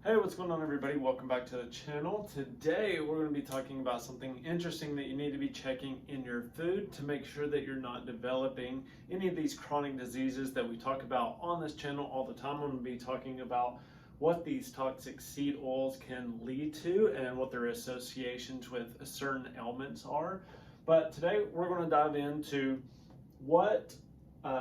Hey, what's going on everybody? Welcome back to the channel. Today we're going to be talking about something interesting that you need to be checking in your food to make sure that you're not developing any of these chronic diseases that we talk about on this channel all the time. I'm going to be talking about what these toxic seed oils can lead to and what their associations with certain ailments are. But today we're going to dive into what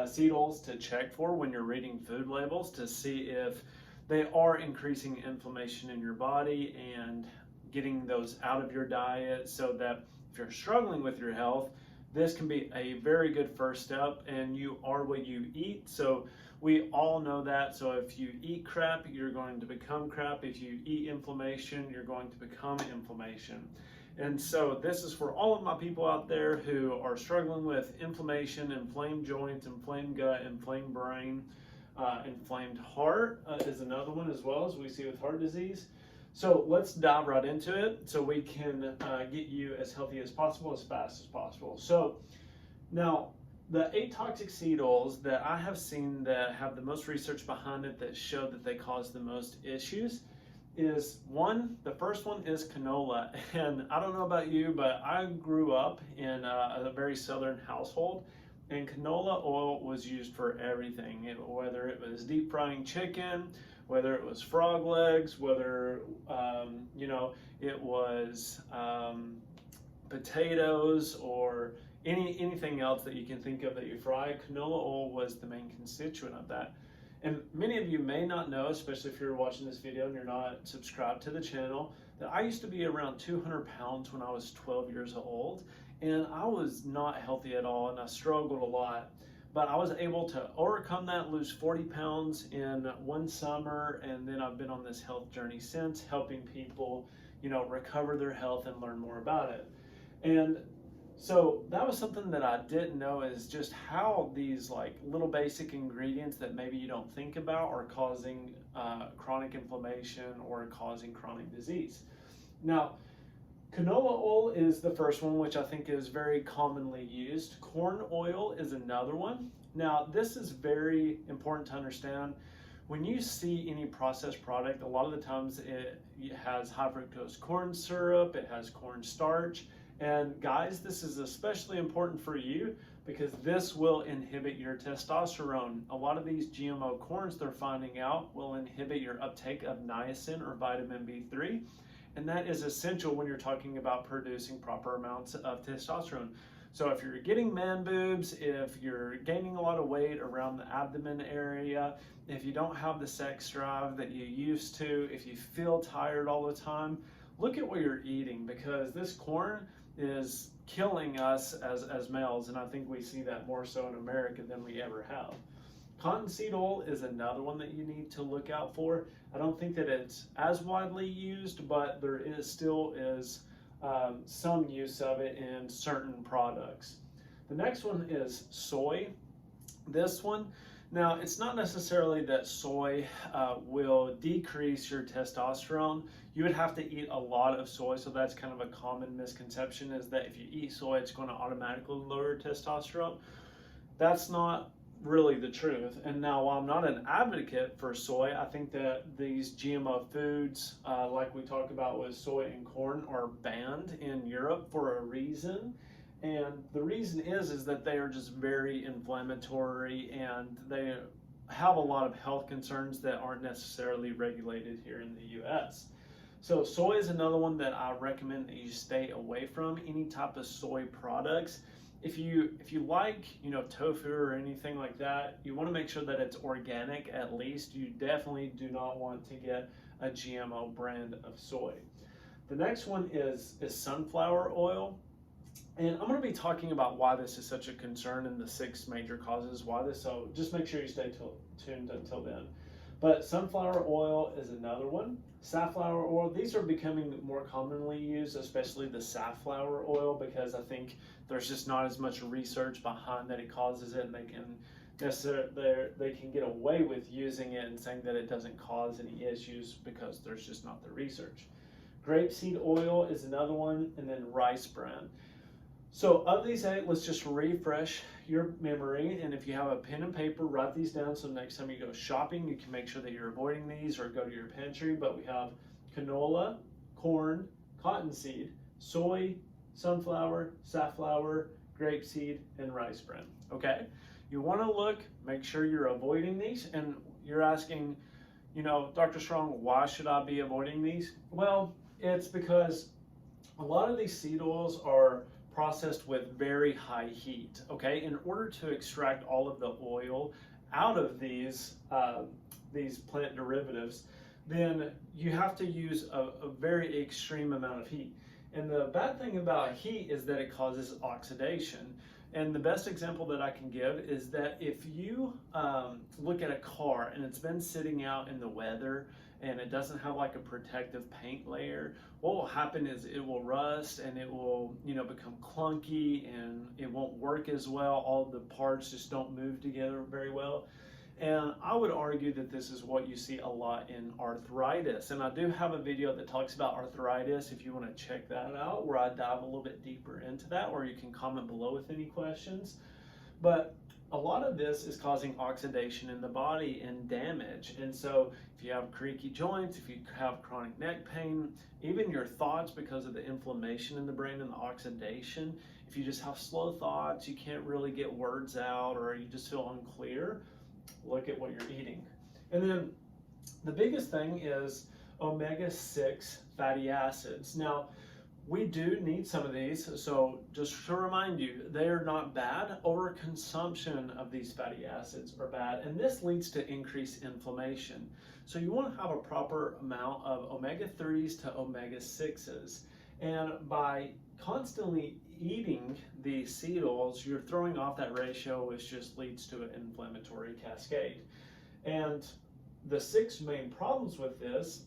seed oils to check for when you're reading food labels to see if they are increasing inflammation in your body and getting those out of your diet, so that if you're struggling with your health, this can be a very good first step. And you are what you eat, so we all know that. So if you eat crap, you're going to become crap. If you eat inflammation, you're going to become inflammation. And so this is for all of my people out there who are struggling with inflammation, inflamed joints, inflamed gut, inflamed brain. Inflamed heart is another one, as well, as we see with heart disease. So let's dive right into it so we can get you as healthy as possible, as fast as possible. So now, the 8 toxic seed oils that I have seen that have the most research behind it that show that they cause the most issues is the first one is canola. And I don't know about you, but I grew up in a very southern household, and canola oil was used for everything, whether it was deep frying chicken, whether it was frog legs, whether it was potatoes, or anything else that you can think of that you fry. Canola oil was the main constituent of that. And many of you may not know, especially if you're watching this video and you're not subscribed to the channel, that I used to be around 200 pounds when I was 12 years old. And I was not healthy at all, and I struggled a lot. But I was able to overcome that, lose 40 pounds in one summer, and then I've been on this health journey since, helping people, recover their health and learn more about it. And so that was something that I didn't know, is just how these little basic ingredients that maybe you don't think about are causing chronic inflammation or causing chronic disease. Now, canola oil is the first one, which I think is very commonly used. Corn oil is another one. Now, this is very important to understand. When you see any processed product, a lot of the times it has high fructose corn syrup, it has corn starch. And guys, this is especially important for you because this will inhibit your testosterone. A lot of these GMO corns, they're finding out, will inhibit your uptake of niacin or vitamin B3. And that is essential when you're talking about producing proper amounts of testosterone. So if you're getting man boobs, if you're gaining a lot of weight around the abdomen area, if you don't have the sex drive that you used to, if you feel tired all the time, look at what you're eating, because this corn is killing us as males. And I think we see that more so in America than we ever have. Cottonseed oil is another one that you need to look out for. I don't think that it's as widely used, but there still is some use of it in certain products. The next one is soy. This one, now it's not necessarily that soy will decrease your testosterone. You would have to eat a lot of soy, so that's kind of a common misconception, is that if you eat soy, it's going to automatically lower testosterone. That's not really the truth. And now, while I'm not an advocate for soy, I think that these GMO foods, like we talk about with soy and corn, are banned in Europe for a reason. And the reason is that they are just very inflammatory, and they have a lot of health concerns that aren't necessarily regulated here in the US. So soy is another one that I recommend that you stay away from. Any type of soy products. If you like, tofu or anything like that, you want to make sure that it's organic at least. You definitely do not want to get a GMO brand of soy. The next one is sunflower oil. And I'm going to be talking about why this is such a concern and the 6 major causes why this. So just make sure you stay tuned until then. But sunflower oil is another one. Safflower oil, these are becoming more commonly used, especially the safflower oil, because I think there's just not as much research behind that it causes it, and they can get away with using it and saying that it doesn't cause any issues because there's just not the research. Grapeseed oil is another one, and then rice bran. So of these 8, let's just refresh your memory. And if you have a pen and paper, write these down so next time you go shopping, you can make sure that you're avoiding these or go to your pantry. But we have canola, corn, cottonseed, soy, sunflower, safflower, grapeseed, and rice bran. Okay? You want to look, make sure you're avoiding these. And you're asking, Dr. Strong, why should I be avoiding these? Well, it's because a lot of these seed oils are processed with very high heat. Okay, in order to extract all of the oil out of these plant derivatives, then you have to use a very extreme amount of heat. And the bad thing about heat is that it causes oxidation. And the best example that I can give is that if you look at a car and it's been sitting out in the weather and it doesn't have like a protective paint layer, what will happen is it will rust and it will, become clunky and it won't work as well. All the parts just don't move together very well. And I would argue that this is what you see a lot in arthritis. And I do have a video that talks about arthritis if you want to check that out, where I dive a little bit deeper into that, or you can comment below with any questions. But a lot of this is causing oxidation in the body and damage. And so if you have creaky joints, if you have chronic neck pain, even your thoughts because of the inflammation in the brain and the oxidation, if you just have slow thoughts, you can't really get words out, or you just feel unclear, look at what you're eating. And then the biggest thing is omega-6 fatty acids. Now, we do need some of these, so just to remind you, they are not bad. Overconsumption of these fatty acids are bad, and this leads to increased inflammation. So you want to have a proper amount of omega-3s to omega-6s, and by constantly eating these seed oils, you're throwing off that ratio, which just leads to an inflammatory cascade. And the 6 main problems with this,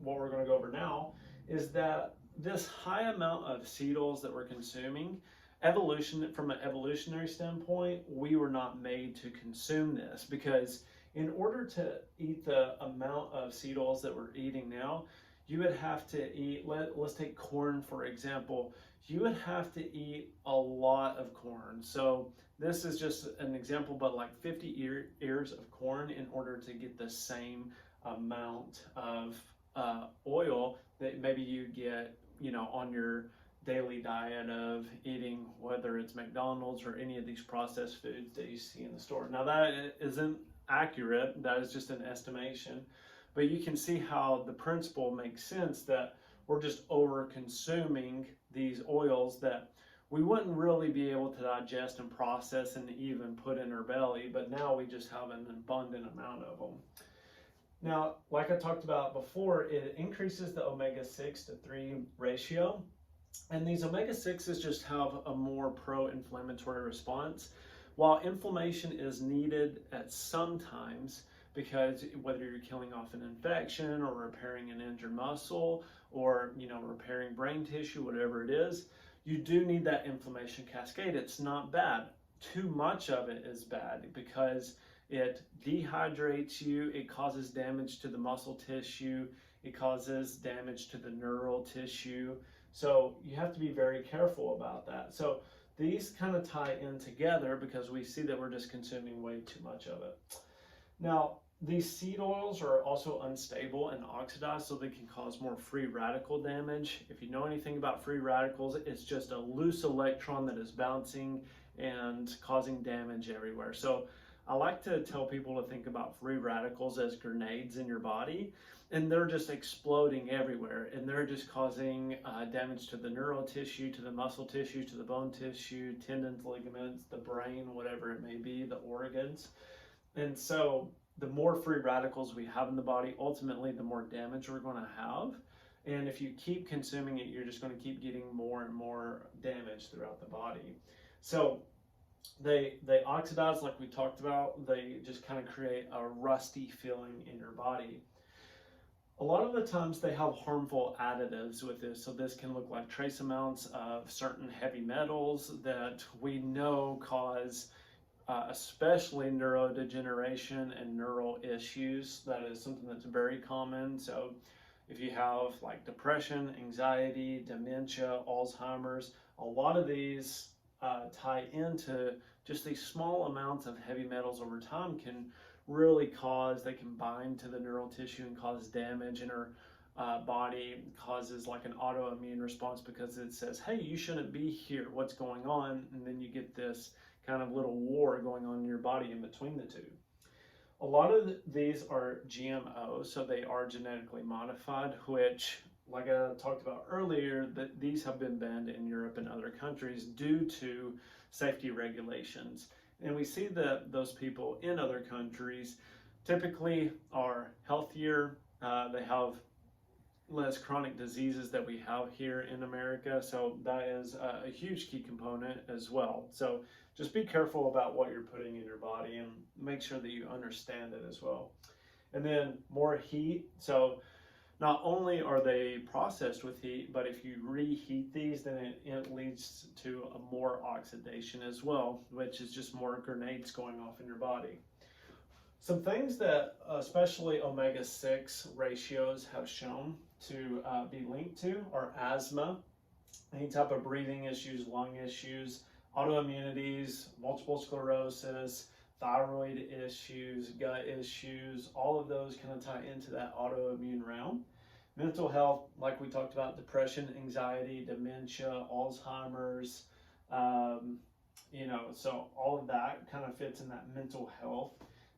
what we're going to go over now, is that this high amount of seed oils that we're consuming, from an evolutionary standpoint, we were not made to consume this, because in order to eat the amount of seed oils that we're eating now, you would have to eat, let's take corn for example, you would have to eat a lot of corn. So this is just an example, but like 50 ears of corn in order to get the same amount of oil that maybe you get, on your daily diet of eating, whether it's McDonald's or any of these processed foods that you see in the store. Now that isn't accurate, that is just an estimation, but you can see how the principle makes sense, that we're just over consuming these oils that we wouldn't really be able to digest and process and even put in our belly, but now we just have an abundant amount of them. Now, like I talked about before, it increases the omega-6 to 3 ratio. And these omega-6s just have a more pro-inflammatory response. While inflammation is needed at some times, because whether you're killing off an infection or repairing an injured muscle or, repairing brain tissue, whatever it is, you do need that inflammation cascade. It's not bad. Too much of it is bad because it dehydrates you, it causes damage to the muscle tissue, it causes damage to the neural tissue. So you have to be very careful about that. So these kind of tie in together because we see that we're just consuming way too much of it. Now, these seed oils are also unstable and oxidized, so they can cause more free radical damage. If you know anything about free radicals, it's just a loose electron that is bouncing and causing damage everywhere. So I like to tell people to think about free radicals as grenades in your body, and they're just exploding everywhere, and they're just causing damage to the neural tissue, to the muscle tissue, to the bone tissue, tendons, ligaments, the brain, whatever it may be, the organs. And so the more free radicals we have in the body, ultimately the more damage we're going to have. And if you keep consuming it, you're just going to keep getting more and more damage throughout the body. So they oxidize, like we talked about. They just kind of create a rusty feeling in your body. A lot of the times they have harmful additives with this. So this can look like trace amounts of certain heavy metals that we know cause especially neurodegeneration and neural issues. That is something that's very common. So if you have like depression, anxiety, dementia, Alzheimer's, a lot of these tie into just these small amounts of heavy metals over time can really they can bind to the neural tissue and cause damage in our body, causes like an autoimmune response because it says, hey, you shouldn't be here, what's going on? And then you get this kind of little war going on in your body in between the two. A lot of these are GMOs, so they are genetically modified, which, like I talked about earlier, that these have been banned in Europe and other countries due to safety regulations. And we see that those people in other countries typically are healthier, they have less chronic diseases that we have here in America, so that is a huge key component as well. So just be careful about what you're putting in your body and make sure that you understand it as well. And then more heat. So not only are they processed with heat, but if you reheat these, then it leads to a more oxidation as well, which is just more grenades going off in your body. Some things that especially omega-6 ratios have shown to be linked to are asthma, any type of breathing issues, lung issues, autoimmunities, multiple sclerosis, thyroid issues, gut issues, all of those kind of tie into that autoimmune realm. Mental health, like we talked about, depression, anxiety, dementia, Alzheimer's, so all of that kind of fits in that mental health.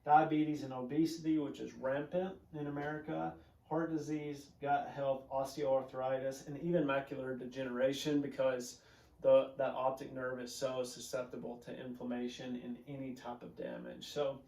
Diabetes and obesity, which is rampant in America, heart disease, gut health, osteoarthritis, and even macular degeneration, because that optic nerve is so susceptible to inflammation and any type of damage. So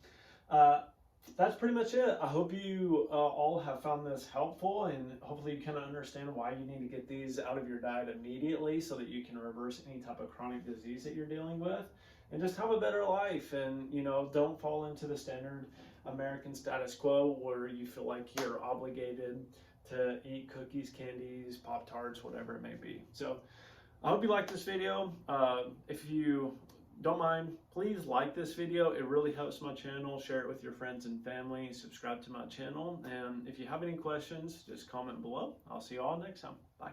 that's pretty much it. I hope you all have found this helpful, and hopefully you kind of understand why you need to get these out of your diet immediately so that you can reverse any type of chronic disease that you're dealing with and just have a better life. And don't fall into the standard American status quo where you feel like you're obligated to eat cookies, candies, Pop-Tarts, whatever it may be. So I hope you liked this video. If you don't mind, please like this video. It really helps my channel. Share it with your friends and family. Subscribe to my channel. And if you have any questions, just comment below. I'll see you all next time. Bye.